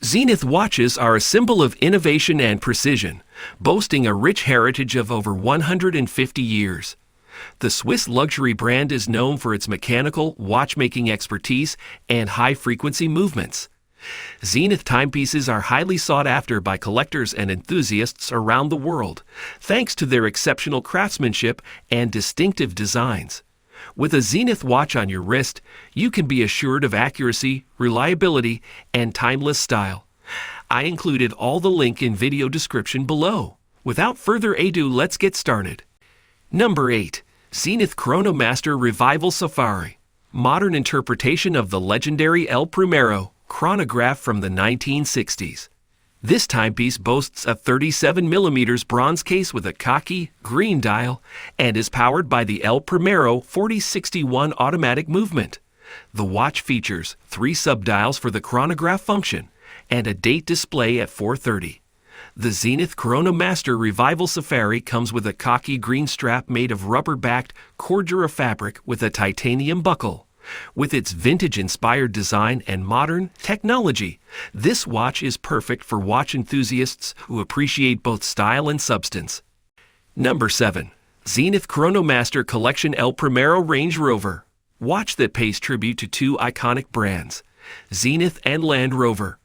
Zenith watches are a symbol of innovation and precision, boasting a rich heritage of over 150 years. The Swiss luxury brand is known for its mechanical, watchmaking expertise and high-frequency movements. Zenith timepieces are highly sought after by collectors and enthusiasts around the world, thanks to their exceptional craftsmanship and distinctive designs. With a Zenith watch on your wrist, you can be assured of accuracy, reliability, and timeless style. I included all the link in video description below. Without further ado, let's get started. Number 8. Zenith Chronomaster Revival Safari. Modern interpretation of the legendary El Primero chronograph from the 1960s. This timepiece boasts a 37mm bronze case with a khaki green dial and is powered by the El Primero 4061 automatic movement. The watch features 3 subdials for the chronograph function and a date display at 4:30. The Zenith Chronomaster Revival Safari comes with a khaki green strap made of rubber-backed Cordura fabric with a titanium buckle. With its vintage-inspired design and modern technology, this watch is perfect for watch enthusiasts who appreciate both style and substance. Number 7. Zenith Chronomaster Collection El Primero Range Rover. Watch that pays tribute to 2 iconic brands, Zenith and Land Rover.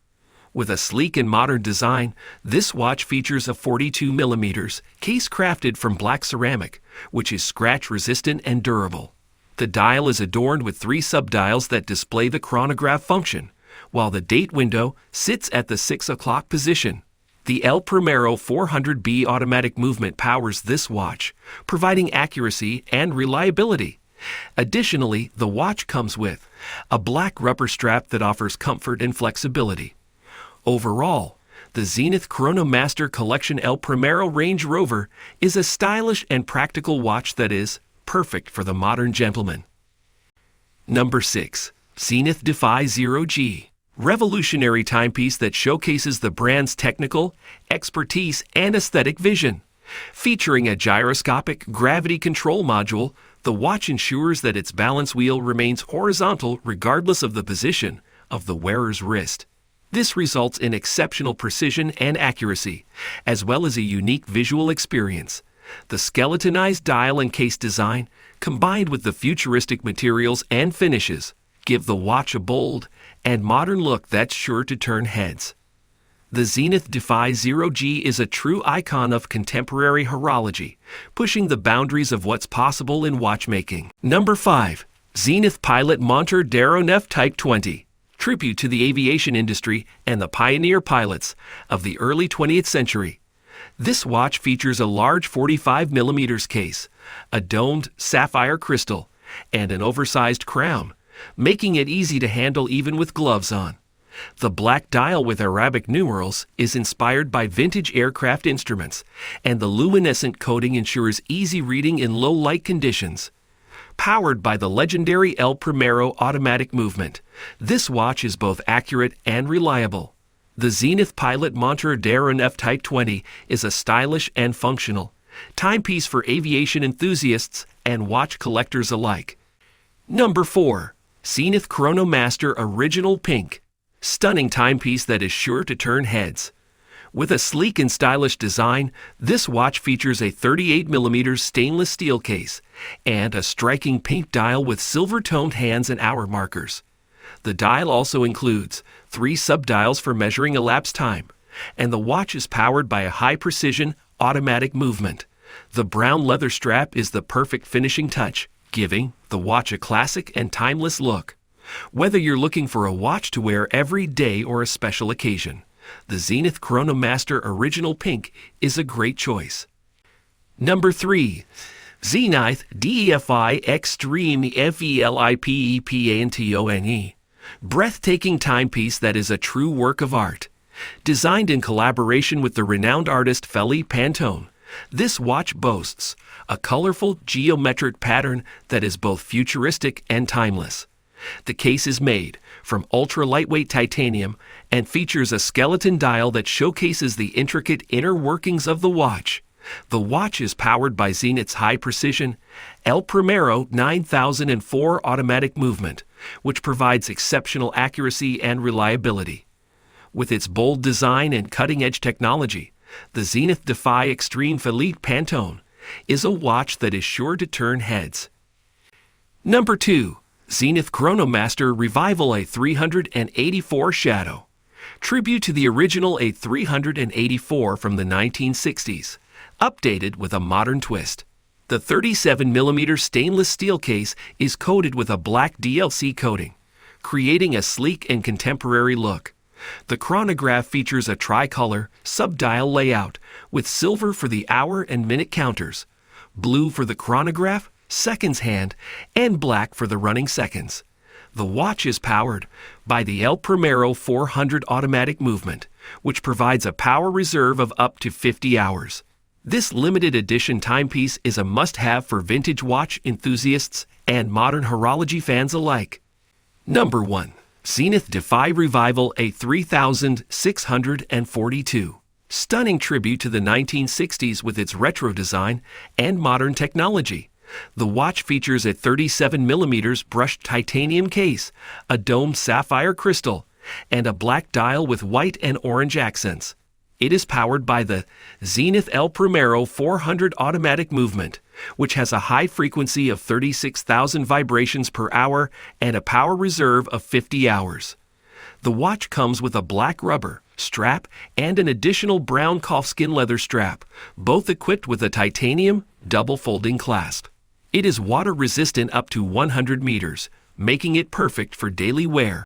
With a sleek and modern design, this watch features a 42mm case crafted from black ceramic, which is scratch-resistant and durable. The dial is adorned with 3 subdials that display the chronograph function, while the date window sits at the 6 o'clock position. The El Primero 400B automatic movement powers this watch, providing accuracy and reliability. Additionally, the watch comes with a black rubber strap that offers comfort and flexibility. Overall, the Zenith Chronomaster Collection El Primero Range Rover is a stylish and practical watch that is perfect for the modern gentleman. Number 6. Zenith Defy Zero G. Revolutionary timepiece that showcases the brand's technical expertise and aesthetic vision. Featuring a gyroscopic gravity control module, the watch ensures that its balance wheel remains horizontal regardless of the position of the wearer's wrist. This results in exceptional precision and accuracy, as well as a unique visual experience. The skeletonized dial and case design, combined with the futuristic materials and finishes, give the watch a bold and modern look that's sure to turn heads. The Zenith Defy Zero G is a true icon of contemporary horology, pushing the boundaries of what's possible in watchmaking. Number 5. Zenith Pilot Montre d'Aéronef Type 20. Tribute to the aviation industry and the pioneer pilots of the early 20th century. This watch features a large 45mm case, a domed sapphire crystal, and an oversized crown, making it easy to handle even with gloves on. The black dial with Arabic numerals is inspired by vintage aircraft instruments, and the luminescent coating ensures easy reading in low light conditions. Powered by the legendary El Primero automatic movement, this watch is both accurate and reliable. The Zenith Pilot Montre d'Aéronef Type 20 is a stylish and functional timepiece for aviation enthusiasts and watch collectors alike. Number 4. Zenith Chronomaster Original Pink. Stunning timepiece that is sure to turn heads. With a sleek and stylish design, this watch features a 38mm stainless steel case and a striking pink dial with silver-toned hands and hour markers. The dial also includes 3 subdials for measuring elapsed time, and the watch is powered by a high-precision automatic movement. The brown leather strap is the perfect finishing touch, giving the watch a classic and timeless look. Whether you're looking for a watch to wear every day or a special occasion, the Zenith Chronomaster Original Pink is a great choice. Number 3. Zenith Defy Extreme Felipepantone. Breathtaking timepiece that is a true work of art. Designed in collaboration with the renowned artist Felipe Pantone, this watch boasts a colorful geometric pattern that is both futuristic and timeless. The case is made from ultra-lightweight titanium and features a skeleton dial that showcases the intricate inner workings of the watch. The watch is powered by Zenith's high-precision El Primero 9004 automatic movement, which provides exceptional accuracy and reliability. With its bold design and cutting-edge technology, the Zenith Defy Extreme Felipe Pantone is a watch that is sure to turn heads. Number 2. Zenith Chronomaster Revival A384 Shadow. Tribute to the original A384 from the 1960s, updated with a modern twist. The 37mm stainless steel case is coated with a black DLC coating, creating a sleek and contemporary look. The chronograph features a tricolor, sub-dial layout with silver for the hour and minute counters, blue for the chronograph, seconds hand, and black for the running seconds. The watch is powered by the Primero 400 automatic movement, which provides a power reserve of up to 50 hours. This limited edition timepiece is a must-have for vintage watch enthusiasts and modern horology fans alike. Number 1. Zenith Defy Revival A3642. Stunning tribute to the 1960s with its retro design and modern technology. The watch features a 37mm brushed titanium case, a domed sapphire crystal, and a black dial with white and orange accents. It is powered by the Zenith Primero 400 automatic movement, which has a high frequency of 36,000 vibrations per hour and a power reserve of 50 hours. The watch comes with a black rubber strap and an additional brown calfskin leather strap, both equipped with a titanium double folding clasp. It is water resistant up to 100 meters, making it perfect for daily wear